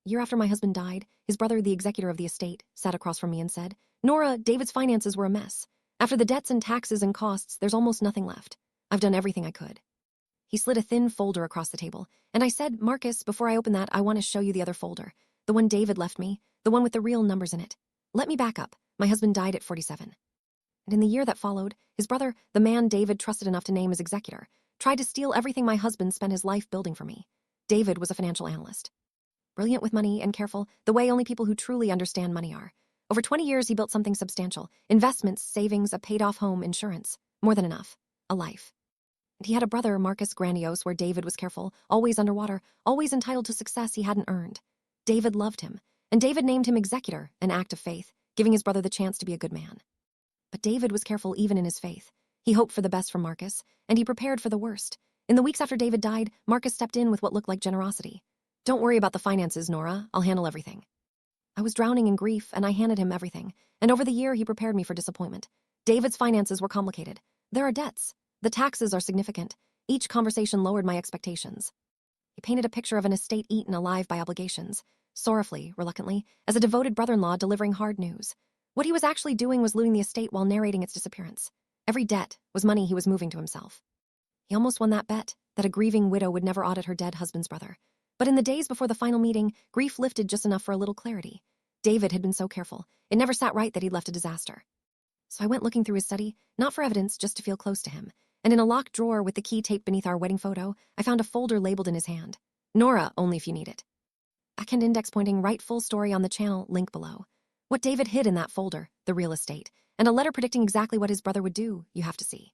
Year after my husband died, his brother, the executor of the estate, sat across from me and said, "Nora, David's finances were a mess. After the debts and taxes and costs, there's almost nothing left. I've done everything I could." He slid a thin folder across the table, and I said, "Marcus, before I open that, I want to show you the other folder, the one David left me, the one with the real numbers in it. Let me back up. My husband died at 47. And in the year that followed, his brother, the man David trusted enough to name as executor, tried to steal everything my husband spent his life building for me. David was a financial analyst. Brilliant with money and careful, the way only people who truly understand money are. Over 20 years, he built something substantial. Investments, savings, a paid-off home, insurance. More than enough. A life. And he had a brother, Marcus, grandiose, where David was careful, always underwater, always entitled to success he hadn't earned. David loved him, and David named him executor, an act of faith, giving his brother the chance to be a good man. But David was careful even in his faith. He hoped for the best from Marcus, and he prepared for the worst. In the weeks after David died, Marcus stepped in with what looked like generosity. "Don't worry about the finances, Nora. I'll handle everything." I was drowning in grief, and I handed him everything. And over the year, he prepared me for disappointment. David's finances were complicated. There are debts. The taxes are significant. Each conversation lowered my expectations. He painted a picture of an estate eaten alive by obligations, sorrowfully, reluctantly, as a devoted brother-in-law delivering hard news. What he was actually doing was looting the estate while narrating its disappearance. Every debt was money he was moving to himself. He almost won that bet, that a grieving widow would never audit her dead husband's brother. But in the days before the final meeting, grief lifted just enough for a little clarity. David had been so careful. It never sat right that he'd left a disaster. So I went looking through his study, not for evidence, just to feel close to him. And in a locked drawer with the key taped beneath our wedding photo, I found a folder labeled in his hand. "Nora, only if you need it." Backhand index pointing right, full story on the channel, link below. What David hid in that folder, the real estate, and a letter predicting exactly what his brother would do, you have to see.